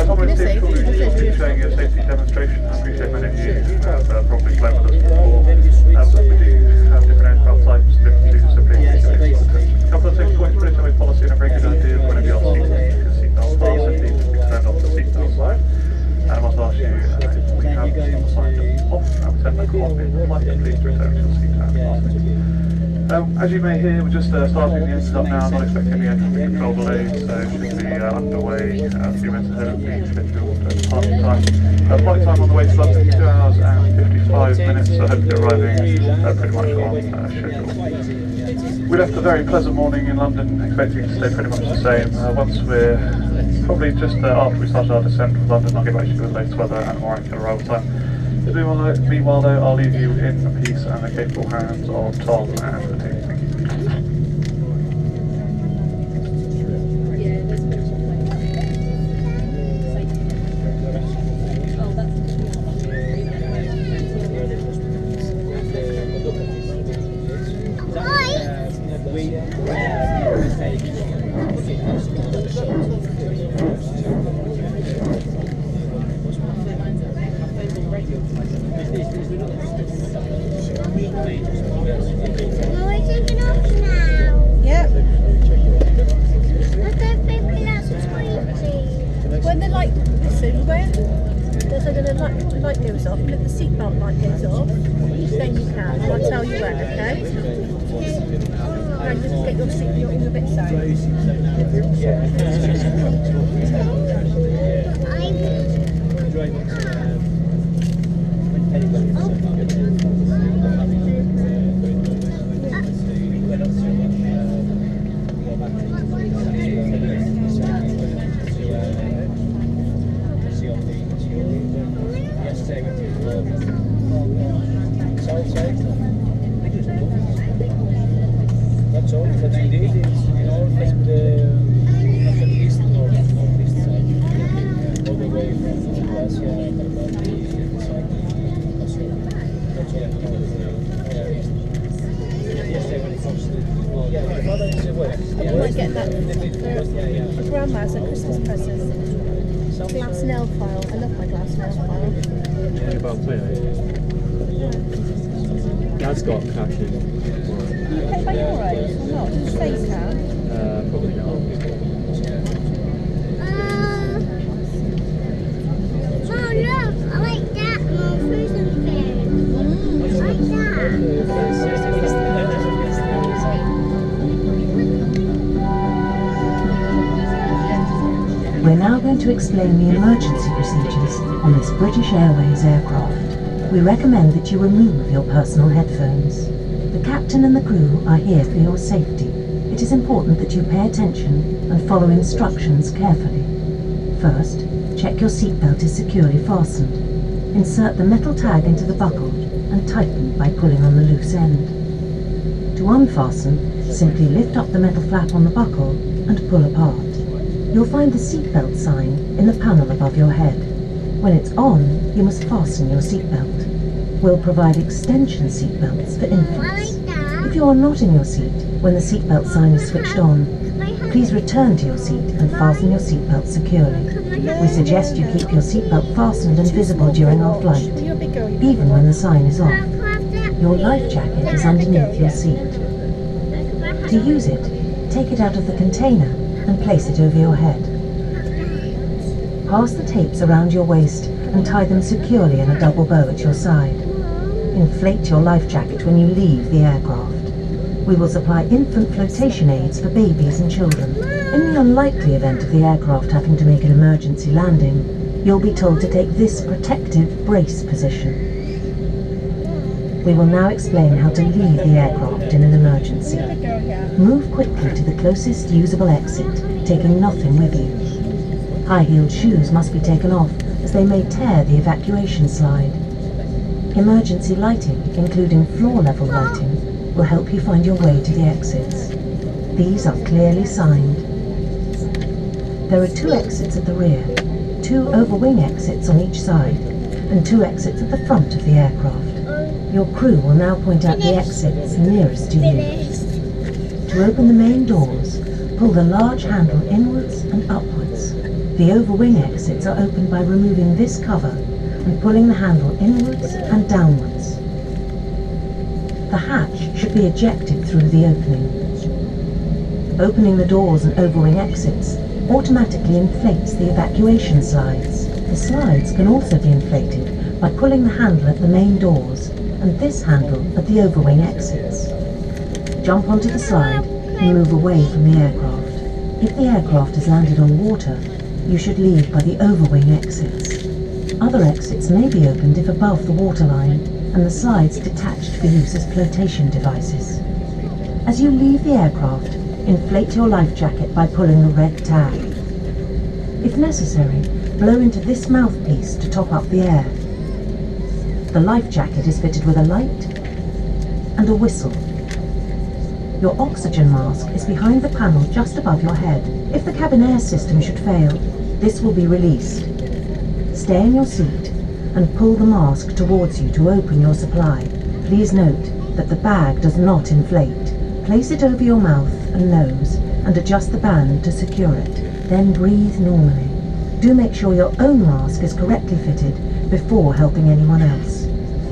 Following this call, we'll be showing you a safety demonstration. I appreciate many of you have probably flown with us before. But we do have different aircraft types, different too, so please give it some attention. A couple of safety points, British Airways policy and a very good idea of whenever you're seated, keep your seatbelt fastened, please turn off the seatbelt sign. And I must ask you, if we have the sign off and set the clock in the flight, please return to your seat and fasten. As you may hear, we're just starting the engines up now, not expecting any air traffic control delays, so should be underway a few minutes ahead of the scheduled departure time. Flight time on the way to London, 2 hours and 55 minutes, so I hope you're arriving pretty much on schedule. We left a very pleasant morning in London, expecting to stay pretty much the same. Once we're probably just after we started our descent from London, I'll get back to you with the latest weather and more accurate arrival time. Meanwhile though, I'll leave you in peace and the capable hands of Tom and the team. Thank you. When the light, listen, when the light goes off, if the seatbelt light goes off, then you can. I'll tell you when, okay? And just get your seat, you're in the bit That's all. But indeed, it's like the northeast or northeast side, all the way from Russia and I might get that for Grandma's a Christmas present. Glass nail file. I love my glass nail file. Dad's got cash in. Can you pay by Euros or not? Did you say you can? Probably not. Oh look, I like that more frozen food. I like that. We're now going to explain the emergency procedures on this British Airways aircraft. We recommend that you remove your personal headphones. The captain and the crew are here for your safety. It is important that you pay attention and follow instructions carefully. First, check your seatbelt is securely fastened. Insert the metal tag into the buckle and tighten by pulling on the loose end. To unfasten, simply lift up the metal flap on the buckle and pull apart. You'll find the seatbelt sign in the panel above your head. When it's on, you must fasten your seatbelt. We'll provide extension seatbelts for infants. If you are not in your seat when the seatbelt sign is switched on, please return to your seat and fasten your seatbelt securely. We suggest you keep your seatbelt fastened and visible during our flight, even when the sign is off. Your life jacket is underneath your seat. To use it, take it out of the container and place it over your head. Pass the tapes around your waist and tie them securely in a double bow at your side. Inflate your life jacket when you leave the aircraft. We will supply infant flotation aids for babies and children. In the unlikely event of the aircraft having to make an emergency landing, you'll be told to take this protective brace position. We will now explain how to leave the aircraft in an emergency. Move quickly to the closest usable exit, taking nothing with you. High-heeled shoes must be taken off, as they may tear the evacuation slide. Emergency lighting, including floor-level lighting, will help you find your way to the exits. These are clearly signed. There are 2 exits at the rear, 2 overwing exits on each side, and 2 exits at the front of the aircraft. Your crew will now point out the exits nearest to you. To open the main doors, pull the large handle inwards and upwards. The overwing exits are opened by removing this cover and pulling the handle inwards and downwards. The hatch should be ejected through the opening. Opening the doors and overwing exits automatically inflates the evacuation slides. The slides can also be inflated by pulling the handle at the main doors and this handle at the overwing exits. Jump onto the slide and move away from the aircraft. If the aircraft has landed on water, you should leave by the overwing exits. Other exits may be opened if above the waterline and the slides detached for use as flotation devices. As you leave the aircraft, inflate your life jacket by pulling the red tab. If necessary, blow into this mouthpiece to top up the air. The life jacket is fitted with a light and a whistle. Your oxygen mask is behind the panel just above your head. If the cabin air system should fail, this will be released. Stay in your seat and pull the mask towards you to open your supply. Please note that the bag does not inflate. Place it over your mouth and nose and adjust the band to secure it. Then breathe normally. Do make sure your own mask is correctly fitted before helping anyone else.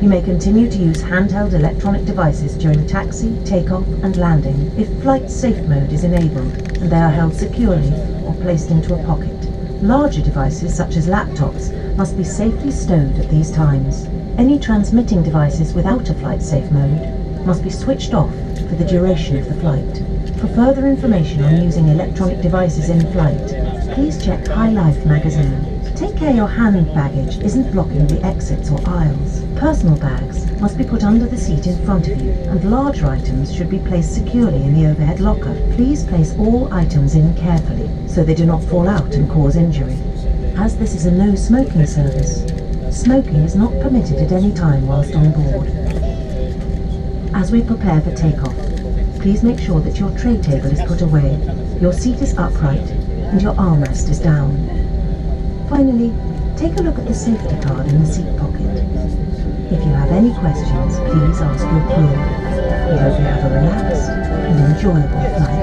You may continue to use handheld electronic devices during taxi, takeoff and landing if flight safe mode is enabled and they are held securely or placed into a pocket. Larger devices such as laptops must be safely stowed at these times. Any transmitting devices without a flight safe mode must be switched off for the duration of the flight. For further information on using electronic devices in flight, please check High Life magazine. Take care your hand baggage isn't blocking the exits or aisles. Personal bags must be put under the seat in front of you, and larger items should be placed securely in the overhead locker. Please place all items in carefully so they do not fall out and cause injury. As this is a no smoking service, smoking is not permitted at any time whilst on board. As we prepare for takeoff, please make sure that your tray table is put away, your seat is upright, and your armrest is down. Finally, take a look at the safety card in the seat pocket. If you have any questions, please ask your crew. We hope you have a relaxed and enjoyable flight.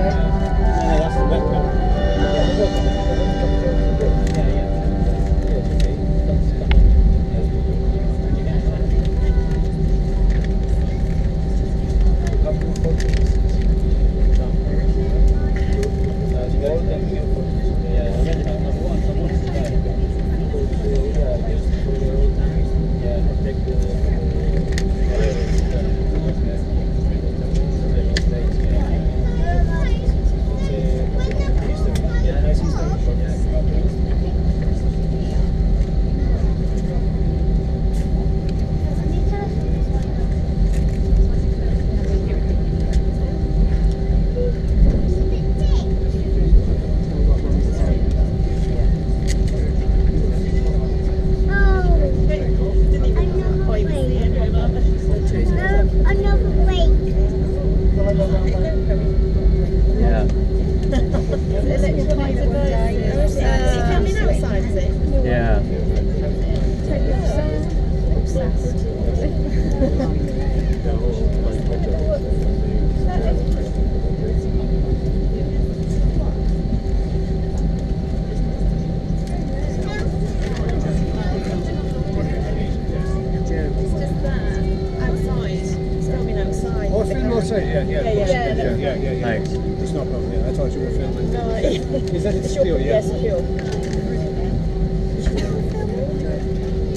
Thanks. It's not a problem, yeah. I thought you were filming. No, Is that it's secure, yeah? yes, secure.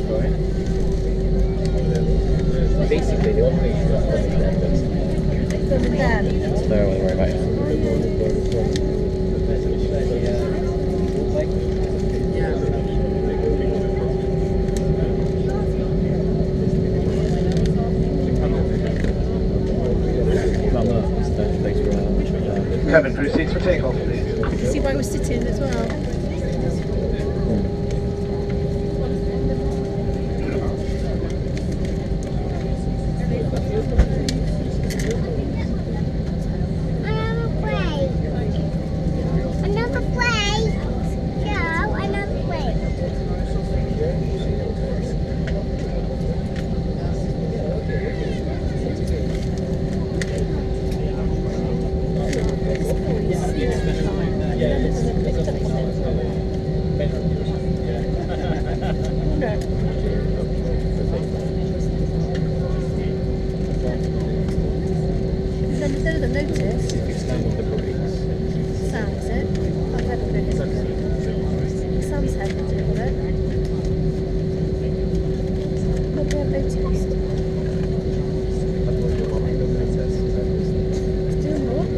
Go ahead. Basically, the operation is so don't worry about it. Cabin crew seats for takeoff, please. I can see where we're sitting as well. Another plane. Yeah. Instead of the notice, It's down with the brakes. Sam, is it? I've never been into it. Sam's head will deal with it. What do we have noticed? Doing what?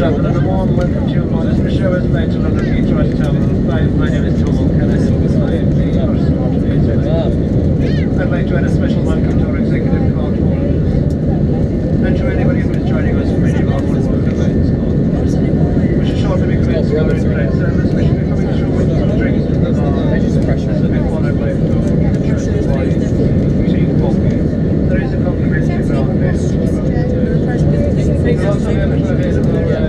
travel and a warm welcome to you on this British Airways flight to London Heathrow at Terminal 5. My name is Tom. Can I help with my personal please? I'd like to add a special welcome to our executive crowd and to anybody who is joining us from any of our wonderful events. We should shortly be commencing our in-flight service. We should be coming through with some drinks to the bar. This will be followed by food, nutritious wine, tea, coffee. There is a complimentary ground base. We also have available